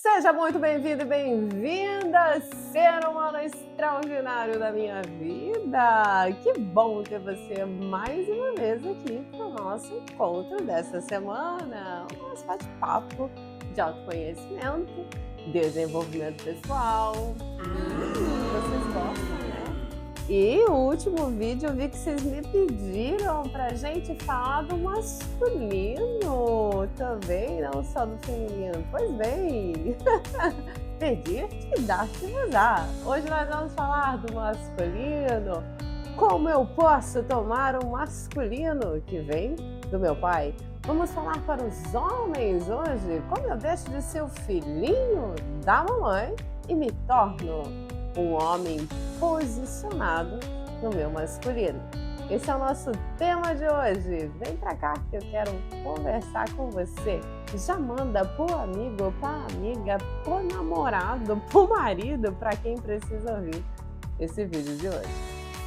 Seja muito bem-vindo e bem-vinda, ser humano extraordinário da minha vida! Que bom ter você mais uma vez aqui para o nosso encontro dessa semana. O nosso bate-papo de autoconhecimento, desenvolvimento pessoal. Vocês gostam, né? E o último vídeo eu vi que vocês me pediram pra gente falar do masculino também, não só do feminino. Pois bem, pedir-te dá-te usar. Hoje nós vamos falar do masculino. Como eu posso tomar um masculino que vem do meu pai? Vamos falar para os homens hoje. Como eu deixo de ser o filhinho da mamãe e me torno um homem posicionado no meu masculino. Esse é o nosso tema de hoje. Vem pra cá que eu quero conversar com você. Já manda pro amigo, pra amiga, pro namorado, pro marido, pra quem precisa ouvir esse vídeo de hoje.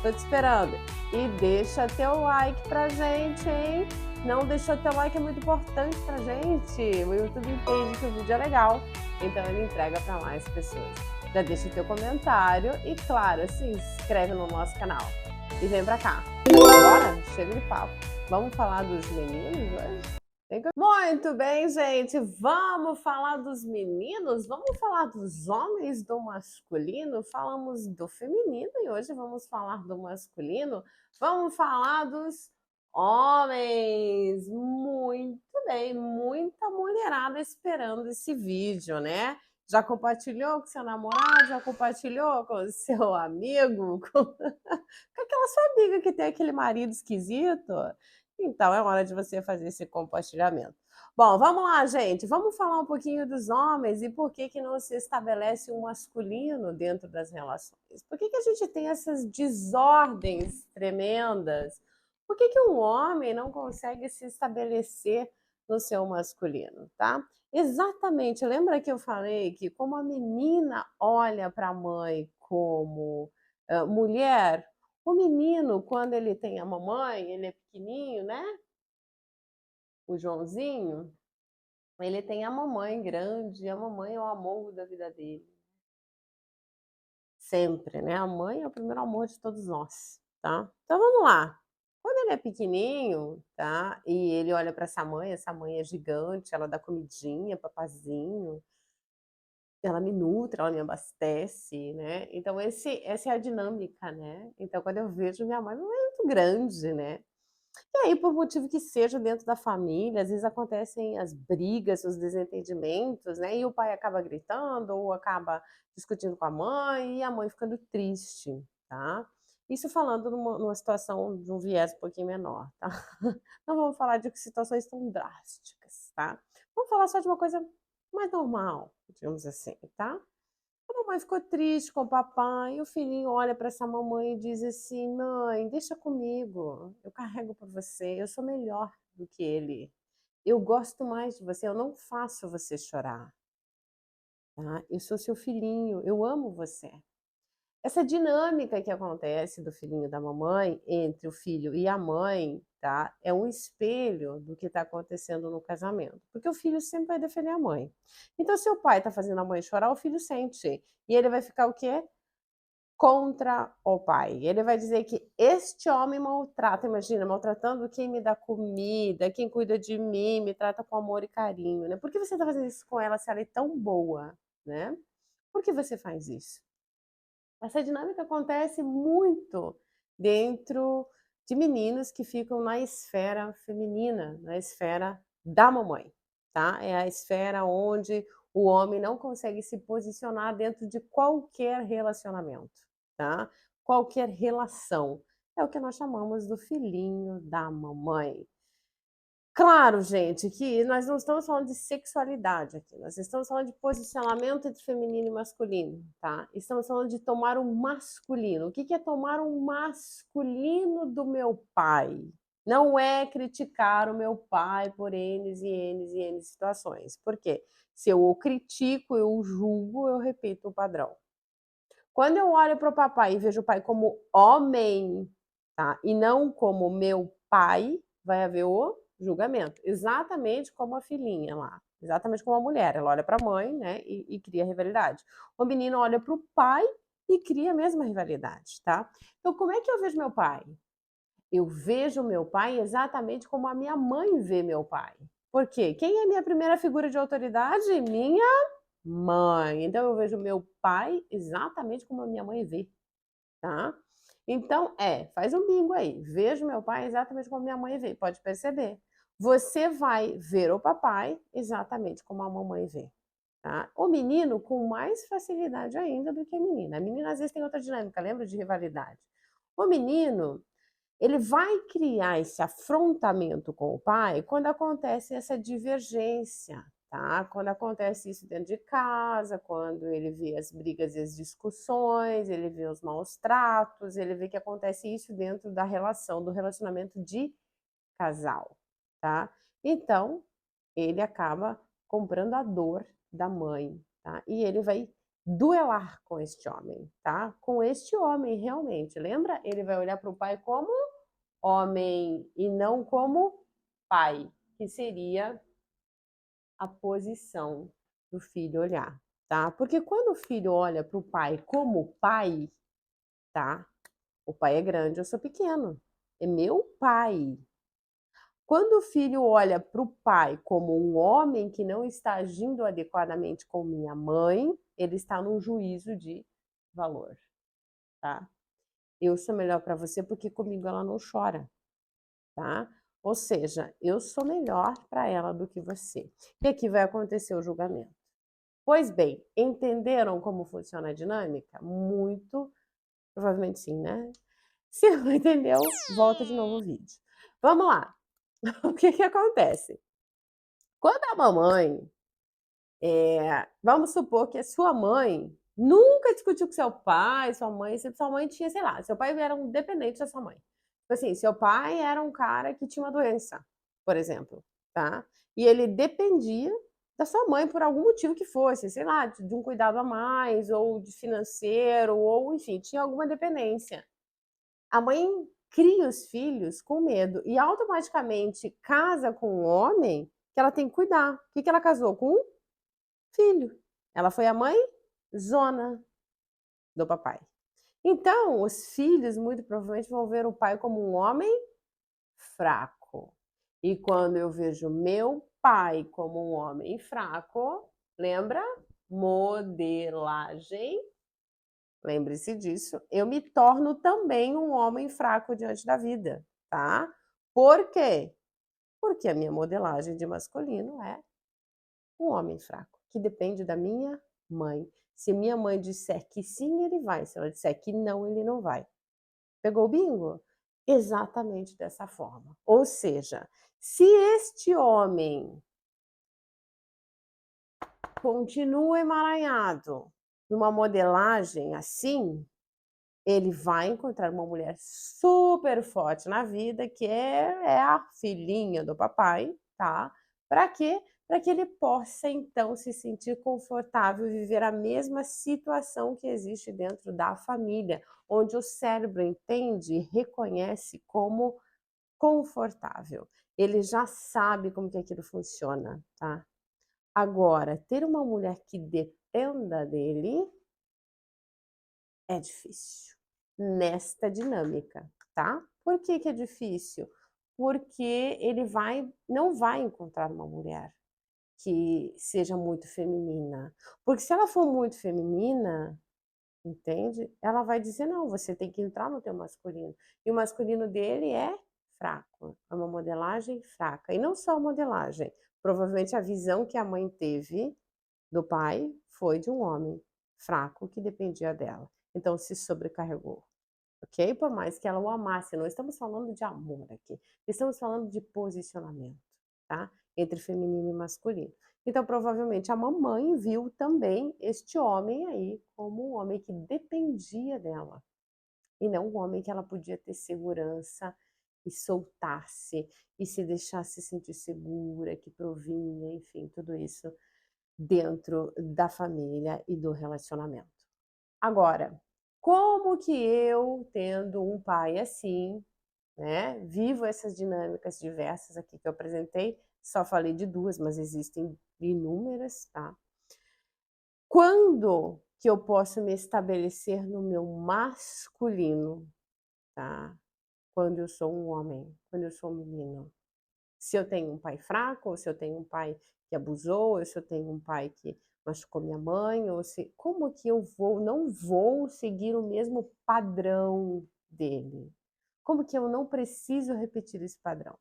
Tô te esperando. E deixa teu like pra gente, hein? Não deixou teu like, é muito importante pra gente. O YouTube entende que o vídeo é legal, então ele entrega para mais pessoas. Já deixa teu comentário e, claro, se inscreve no nosso canal. E vem pra cá. Bora? Chega de papo. Vamos falar dos meninos hoje? Muito bem, gente. Vamos falar dos meninos? Vamos falar dos homens, do masculino? Falamos do feminino e hoje vamos falar do masculino. Vamos falar dos homens. Muito bem, muita mulherada esperando esse vídeo, né? Já compartilhou com seu namorado? Já compartilhou com o seu amigo? Com aquela sua amiga que tem aquele marido esquisito? Então é hora de você fazer esse compartilhamento. Bom, vamos lá, gente. Vamos falar um pouquinho dos homens e por que não se estabelece um masculino dentro das relações. Por que a gente tem essas desordens tremendas? Por que um homem não consegue se estabelecer no seu masculino, tá? Exatamente. Lembra que eu falei que como a menina olha para a mãe como mulher, o menino, quando ele tem a mamãe, ele é pequenininho, né? O Joãozinho, ele tem a mamãe grande, e a mamãe é o amor da vida dele. Sempre, né? A mãe é o primeiro amor de todos nós, tá? Então vamos lá. Quando ele é pequenininho, tá? E ele olha para essa mãe é gigante, ela dá comidinha, papazinho, ela me nutre, ela me abastece, né? Então essa é a dinâmica, né? Então quando eu vejo minha mãe é muito grande, né? E aí, por motivo que seja dentro da família, às vezes acontecem as brigas, os desentendimentos, né? E o pai acaba gritando ou acaba discutindo com a mãe e a mãe ficando triste, tá? Isso falando numa situação de um viés um pouquinho menor, tá? Não vamos falar de situações tão drásticas, tá? Vamos falar só de uma coisa mais normal, digamos assim, tá? A mamãe ficou triste com o papai e o filhinho olha para essa mamãe e diz assim: mãe, deixa comigo, eu carrego por você, eu sou melhor do que ele, eu gosto mais de você, eu não faço você chorar, tá? Eu sou seu filhinho, eu amo você. Essa dinâmica que acontece do filhinho e da mamãe, entre o filho e a mãe, tá? É um espelho do que está acontecendo no casamento. Porque o filho sempre vai defender a mãe. Então, se o pai está fazendo a mãe chorar, o filho sente. E ele vai ficar o quê? Contra o pai. Ele vai dizer que este homem maltrata, imagina, maltratando quem me dá comida, quem cuida de mim, me trata com amor e carinho, né? Por que você está fazendo isso com ela se ela é tão boa, né? Por que você faz isso? Essa dinâmica acontece muito dentro de meninos que ficam na esfera feminina, na esfera da mamãe, tá? É a esfera onde o homem não consegue se posicionar dentro de qualquer relacionamento, tá? Qualquer relação. É o que nós chamamos do filhinho da mamãe. Claro, gente, que nós não estamos falando de sexualidade aqui, nós estamos falando de posicionamento entre feminino e masculino, tá? Estamos falando de tomar um masculino. O que é tomar um masculino do meu pai? Não é criticar o meu pai por N e N e N situações. Por quê? Se eu o critico, eu o julgo, eu repito o padrão. Quando eu olho para o papai e vejo o pai como homem, tá? E não como meu pai, vai haver o julgamento. Exatamente como a filhinha lá, exatamente como a mulher, ela olha para a mãe, né, e cria rivalidade. O menino olha para o pai e cria a mesma rivalidade, tá. Então como é que eu vejo meu pai? Eu vejo meu pai exatamente como a minha mãe vê meu pai. Por quê? Quem é minha primeira figura de autoridade? Minha mãe. Então eu vejo meu pai exatamente como a minha mãe vê, tá. Então faz um bingo aí, vejo meu pai exatamente como minha mãe vê, pode perceber. Você vai ver o papai exatamente como a mamãe vê, tá. O menino com mais facilidade ainda do que a menina. A menina às vezes tem outra dinâmica, lembra de rivalidade. O menino, ele vai criar esse afrontamento com o pai quando acontece essa divergência, tá? Quando acontece isso dentro de casa, quando ele vê as brigas e as discussões, ele vê os maus tratos, ele vê que acontece isso dentro da relação, do relacionamento de casal, tá? Então, ele acaba comprando a dor da mãe, tá? E ele vai duelar com este homem, tá? Com este homem, realmente. Lembra? Ele vai olhar para o pai como homem e não como pai, que seria a posição do filho olhar, tá? Porque quando o filho olha para o pai como pai, tá? O pai é grande, eu sou pequeno. É meu pai. Quando o filho olha para o pai como um homem que não está agindo adequadamente com minha mãe, ele está num juízo de valor, tá? Eu sou melhor para você porque comigo ela não chora, tá? Ou seja, eu sou melhor para ela do que você. E aqui vai acontecer o julgamento. Pois bem, entenderam como funciona a dinâmica? Muito provavelmente sim, né? Se não entendeu, volta de novo o vídeo. Vamos lá. O que que acontece? Quando a mamãe, vamos supor que a sua mãe nunca discutiu com seu pai, sua mãe, se sua mãe tinha, sei lá, seu pai era um dependente da sua mãe. Tipo assim, seu pai era um cara que tinha uma doença, por exemplo, tá? E ele dependia da sua mãe por algum motivo que fosse, sei lá, de um cuidado a mais, ou de financeiro, ou enfim, tinha alguma dependência. A mãe cria os filhos com medo e automaticamente casa com um homem que ela tem que cuidar. O que que ela casou? Com um filho. Ela foi a mãe zona do papai. Então, os filhos muito provavelmente vão ver o pai como um homem fraco. E quando eu vejo meu pai como um homem fraco, lembra? Modelagem. Lembre-se disso. Eu me torno também um homem fraco diante da vida, tá? Por quê? Porque a minha modelagem de masculino é um homem fraco, que depende da minha mãe. Se minha mãe disser que sim, ele vai. Se ela disser que não, ele não vai. Pegou o bingo? Exatamente dessa forma. Ou seja, se este homem continua emaranhado numa modelagem assim, ele vai encontrar uma mulher super forte na vida, que é a filhinha do papai, tá? Para quê? Para que ele possa então se sentir confortável e viver a mesma situação que existe dentro da família, onde o cérebro entende e reconhece como confortável. Ele já sabe como que aquilo funciona, tá? Agora, ter uma mulher que dependa dele é difícil, nesta dinâmica, tá. Por que que é difícil? Porque ele não vai encontrar uma mulher que seja muito feminina, porque se ela for muito feminina, entende, ela vai dizer: "Não, você tem que entrar no teu masculino", e o masculino dele é fraco, é uma modelagem fraca, e não só a modelagem, provavelmente a visão que a mãe teve do pai foi de um homem fraco que dependia dela, então se sobrecarregou, ok? Por mais que ela o amasse, não estamos falando de amor aqui, estamos falando de posicionamento, tá? Entre feminino e masculino. Então, provavelmente a mamãe viu também este homem aí como um homem que dependia dela e não um homem que ela podia ter segurança e soltar-se e se deixasse sentir segura, que provinha, enfim, tudo isso dentro da família e do relacionamento. Agora, como que eu, tendo um pai assim, né, vivo essas dinâmicas diversas aqui que eu apresentei, só falei de duas, mas existem inúmeras, tá? Quando que eu posso me estabelecer no meu masculino, tá? Quando eu sou um homem, quando eu sou um menino. Se eu tenho um pai fraco, ou se eu tenho um pai que abusou, ou se eu tenho um pai que machucou minha mãe, ou se como que eu não vou seguir o mesmo padrão dele? Como que eu não preciso repetir esse padrão?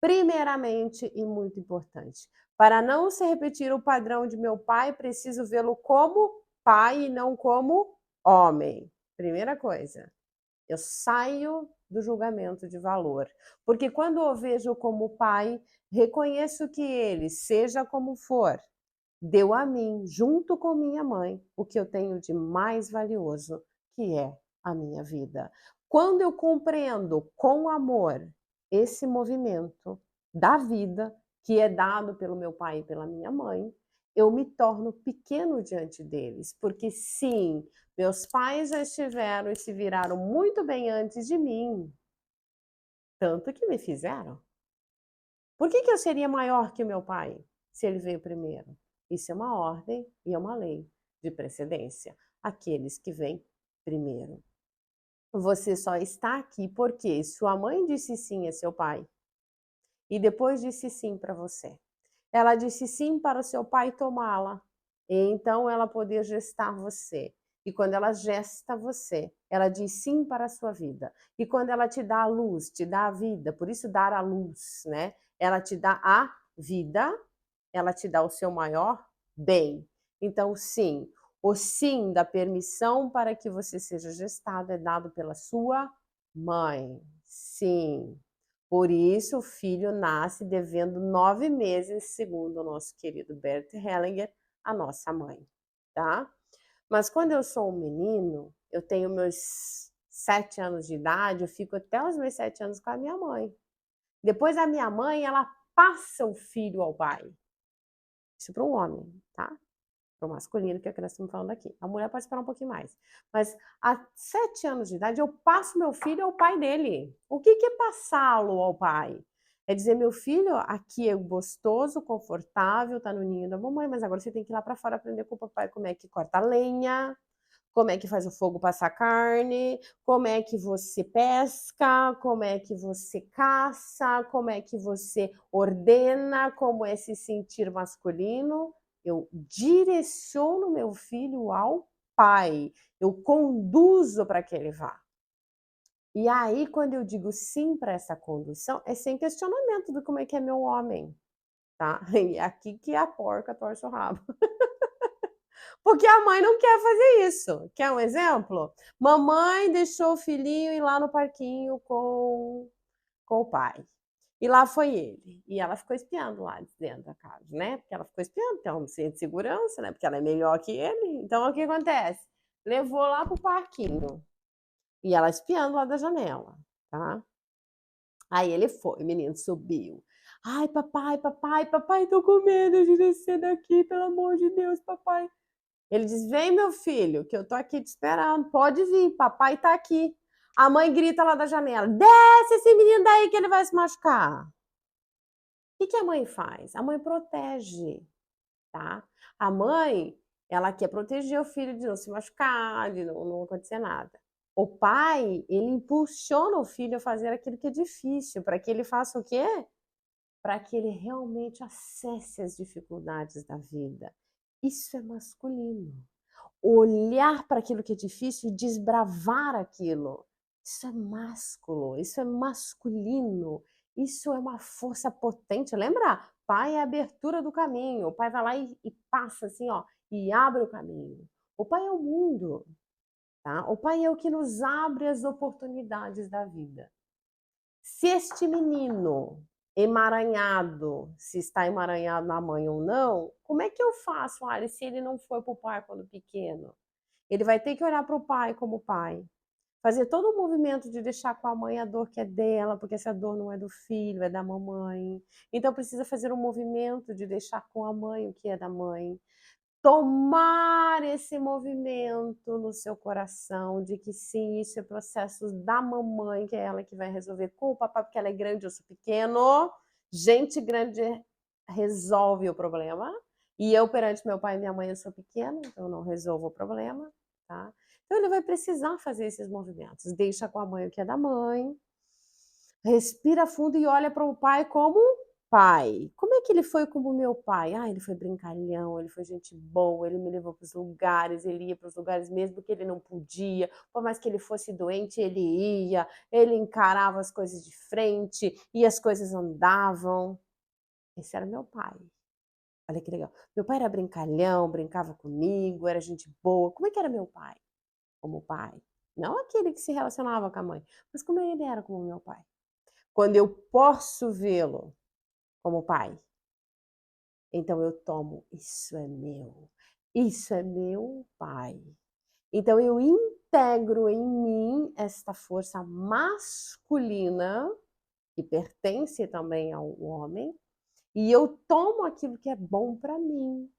Primeiramente e muito importante, para não se repetir o padrão de meu pai, preciso vê-lo como pai e não como homem. Primeira coisa. Eu saio do julgamento de valor, porque quando eu vejo como pai, reconheço que ele, seja como for, deu a mim, junto com minha mãe, o que eu tenho de mais valioso, que é a minha vida. Quando eu compreendo com amor esse movimento da vida, que é dado pelo meu pai e pela minha mãe, eu me torno pequeno diante deles, porque sim, meus pais já estiveram e se viraram muito bem antes de mim, tanto que me fizeram. Por que eu seria maior que o meu pai, se ele veio primeiro? Isso é uma ordem e é uma lei de precedência. Aqueles que vêm primeiro. Você só está aqui porque sua mãe disse sim a seu pai e depois disse sim para você. Ela disse sim para o seu pai tomá-la, e então ela poder gestar você. E quando ela gesta você, ela diz sim para a sua vida. E quando ela te dá a luz, te dá a vida, por isso dar a luz, né? Ela te dá a vida, ela te dá o seu maior bem. Então, sim, o sim da permissão para que você seja gestado é dado pela sua mãe. Sim. Por isso, o filho nasce devendo 9 meses, segundo o nosso querido Bert Hellinger, a nossa mãe, tá? Mas quando eu sou um menino, eu tenho meus 7 anos de idade, eu fico até os meus 7 anos com a minha mãe. Depois a minha mãe, ela passa o filho ao pai. Isso para um homem, tá? Para o masculino, que é o que nós estamos falando aqui. A mulher pode esperar um pouquinho mais. Mas há 7 anos de idade, eu passo meu filho ao pai dele. O que é passá-lo ao pai? É dizer, meu filho, aqui é gostoso, confortável, tá no ninho da mamãe, mas agora você tem que ir lá para fora aprender com o papai como é que corta lenha, como é que faz o fogo passar carne, como é que você pesca, como é que você caça, como é que você ordena, como é se sentir masculino. Eu direciono meu filho ao pai, eu conduzo para que ele vá. E aí, quando eu digo sim para essa condução, é sem questionamento do como é que é meu homem, tá? E é aqui que a porca torce o rabo. Porque a mãe não quer fazer isso. Quer um exemplo? Mamãe deixou o filhinho ir lá no parquinho com o pai. E lá foi ele. E ela ficou espiando lá dentro da casa, né? Porque ela ficou espiando, porque ela não sente segurança, né? Porque ela é melhor que ele. Então, o que acontece? Levou lá pro parquinho. E ela espiando lá da janela, tá? Aí ele foi, o menino subiu. Ai, papai, papai, papai, tô com medo de descer daqui, pelo amor de Deus, papai. Ele diz: vem, meu filho, que eu tô aqui te esperando. Pode vir, papai tá aqui. A mãe grita lá da janela: desce esse menino daí que ele vai se machucar. O que a mãe faz? A mãe protege, tá? A mãe, ela quer proteger o filho de não se machucar, de não acontecer nada. O pai, ele impulsiona o filho a fazer aquilo que é difícil, para que ele faça o quê? Para que ele realmente acesse as dificuldades da vida. Isso é masculino. Olhar para aquilo que é difícil e desbravar aquilo. Isso é másculo, isso é masculino, isso é uma força potente. Lembra? Pai é a abertura do caminho. O pai vai lá e passa assim, ó, e abre o caminho. O pai é o mundo, tá? O pai é o que nos abre as oportunidades da vida. Se este menino emaranhado, se está emaranhado na mãe ou não, como é que eu faço, Ari, se ele não foi para o pai quando pequeno? Ele vai ter que olhar para o pai como pai, fazer todo o movimento de deixar com a mãe a dor que é dela, porque essa dor não é do filho, é da mamãe. Então precisa fazer um movimento de deixar com a mãe o que é da mãe. Tomar esse movimento no seu coração de que sim, isso é processo da mamãe, que é ela que vai resolver com o papai, porque ela é grande, eu sou pequeno. Gente grande resolve o problema. E eu perante meu pai e minha mãe eu sou pequena, então eu não resolvo o problema, tá. Então ele vai precisar fazer esses movimentos, deixa com a mãe o que é da mãe, respira fundo e olha para o pai como pai. Como é que ele foi como meu pai? Ah, ele foi brincalhão, ele foi gente boa, ele me levou para os lugares, ele ia para os lugares mesmo que ele não podia, por mais que ele fosse doente, ele ia, ele encarava as coisas de frente e as coisas andavam. Esse era meu pai. Olha que legal. Meu pai era brincalhão, brincava comigo, era gente boa. Como é que era meu pai? Como pai. Não aquele que se relacionava com a mãe, mas como ele era como meu pai. Quando eu posso vê-lo como pai, então eu tomo, isso é meu pai. Então eu integro em mim esta força masculina, que pertence também ao homem, e eu tomo aquilo que é bom para mim.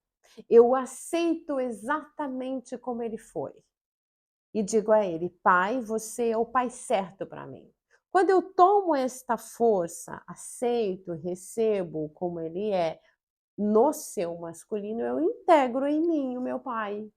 Eu aceito exatamente como ele foi. E digo a ele: "Pai, você é o pai certo para mim". Quando eu tomo esta força, aceito, recebo como ele é, no seu masculino, eu integro em mim o meu pai,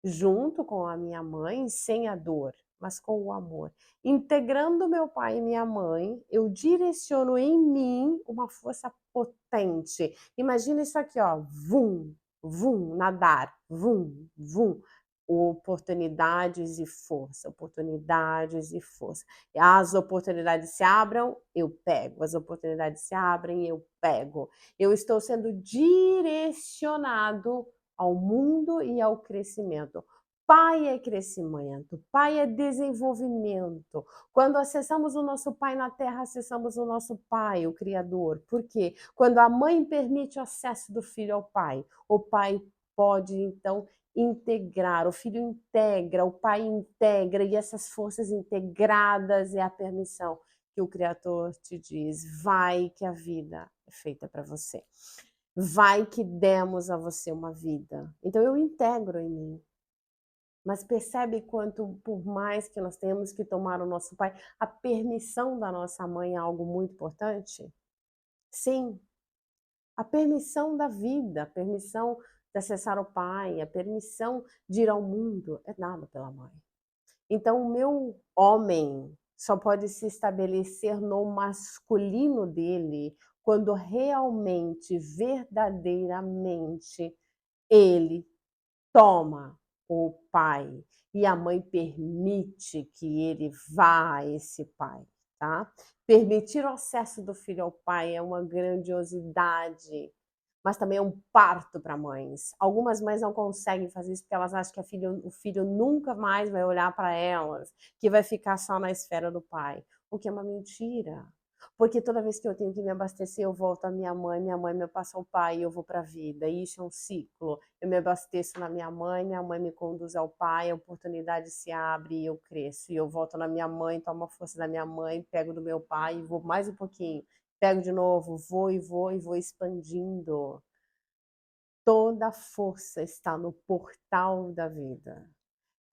junto com a minha mãe, sem a dor, mas com o amor. Integrando meu pai e minha mãe, eu direciono em mim uma força potente. Imagina isso aqui, ó, vum, vum, nadar, vum, vum. Oportunidades e força, oportunidades e força. As oportunidades se abram, eu pego. As oportunidades se abrem, eu pego. Eu estou sendo direcionado ao mundo e ao crescimento. Pai é crescimento, pai é desenvolvimento. Quando acessamos o nosso pai na terra, acessamos o nosso pai, o Criador. Por quê? Quando a mãe permite o acesso do filho ao pai, o pai pode então integrar, o filho integra, o pai integra, e essas forças integradas é a permissão que o Criador te diz: vai que a vida é feita para você. Vai que demos a você uma vida. Então eu integro em mim. Mas percebe quanto, por mais que nós tenhamos que tomar o nosso pai, a permissão da nossa mãe é algo muito importante? Sim, a permissão da vida, a permissão de acessar o pai, a permissão de ir ao mundo é dada pela mãe. Então o meu homem só pode se estabelecer no masculino dele quando realmente, verdadeiramente, ele toma o pai e a mãe permite que ele vá a esse pai, tá? Permitir o acesso do filho ao pai é uma grandiosidade, mas também é um parto para mães. Algumas mães não conseguem fazer isso porque elas acham que o filho nunca mais vai olhar para elas, que vai ficar só na esfera do pai, o que é uma mentira. Porque toda vez que eu tenho que me abastecer, eu volto à minha mãe me passa ao pai e eu vou para a vida. E isso é um ciclo. Eu me abasteço na minha mãe me conduz ao pai, a oportunidade se abre e eu cresço. E eu volto na minha mãe, tomo a força da minha mãe, pego do meu pai e vou mais um pouquinho. Pego de novo, vou e vou e vou expandindo. Toda a força está no portal da vida.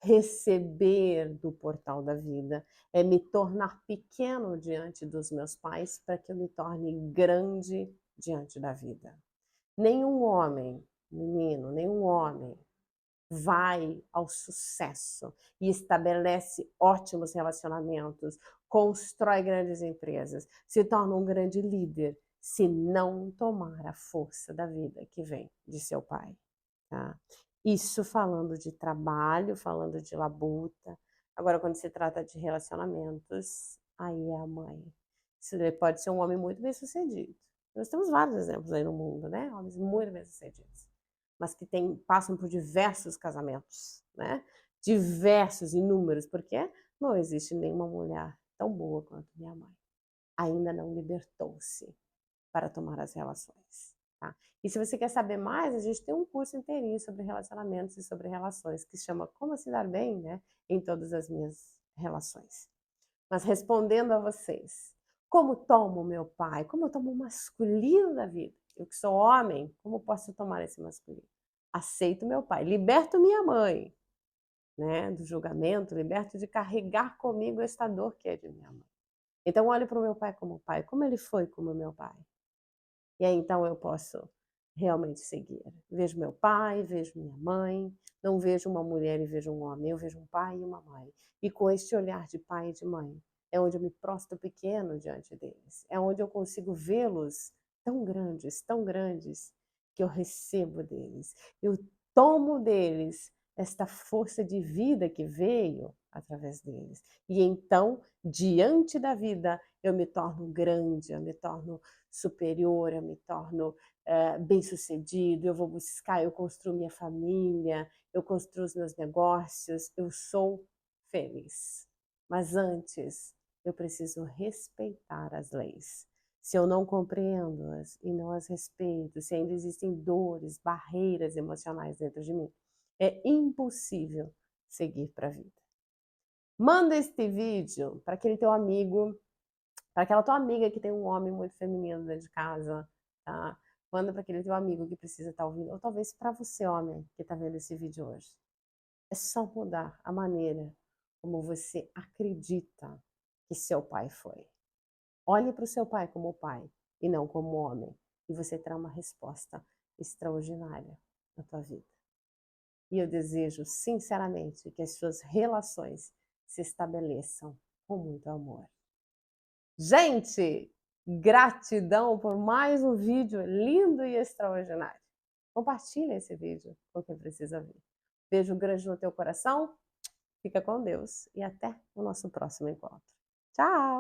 Receber do portal da vida é me tornar pequeno diante dos meus pais para que eu me torne grande diante da vida. Nenhum homem, menino, nenhum homem vai ao sucesso e estabelece ótimos relacionamentos, constrói grandes empresas, se torna um grande líder, se não tomar a força da vida que vem de seu pai, tá? Isso falando de trabalho, falando de labuta. Agora, quando se trata de relacionamentos, aí é a mãe. Isso daí pode ser um homem muito bem-sucedido. Nós temos vários exemplos aí no mundo, né? Homens muito bem-sucedidos, mas que passam por diversos casamentos, né? Diversos, inúmeros, porque não existe nenhuma mulher tão boa quanto minha mãe. Ainda não libertou-se para tomar as relações, tá? E se você quer saber mais, a gente tem um curso inteirinho sobre relacionamentos e sobre relações, que se chama Como se dar bem, né, em todas as minhas relações. Mas respondendo a vocês, como tomo o meu pai? Como eu tomo o masculino da vida? Eu que sou homem, como posso tomar esse masculino? Aceito meu pai, liberto minha mãe, né, do julgamento, liberto de carregar comigo esta dor que é de minha mãe. Então olho para o meu pai, como ele foi como meu pai. E aí então eu posso realmente seguir. Vejo meu pai, vejo minha mãe, não vejo uma mulher e vejo um homem, eu vejo um pai e uma mãe. E com este olhar de pai e de mãe, é onde eu me prostro pequeno diante deles, é onde eu consigo vê-los tão grandes, que eu recebo deles. Eu tomo deles esta força de vida que veio através deles. E então, diante da vida, eu me torno grande, eu me torno superior, eu me torno bem-sucedido, eu vou buscar, eu construo minha família, eu construo os meus negócios, eu sou feliz. Mas antes, eu preciso respeitar as leis. Se eu não compreendo-as e não as respeito, se ainda existem dores, barreiras emocionais dentro de mim, é impossível seguir para a vida. Manda este vídeo para aquele teu amigo, para aquela tua amiga que tem um homem muito feminino dentro de casa, tá? Manda para aquele teu amigo que precisa estar ouvindo, ou talvez para você, homem, que está vendo esse vídeo hoje. É só mudar a maneira como você acredita que seu pai foi. Olhe para o seu pai como pai e não como homem, e você terá uma resposta extraordinária na tua vida. E eu desejo, sinceramente, que as suas relações se estabeleçam com muito amor. Gente, gratidão por mais um vídeo lindo e extraordinário. Compartilhe esse vídeo com quem precisa ver. Beijo grande no teu coração, fica com Deus e até o nosso próximo encontro. Tchau!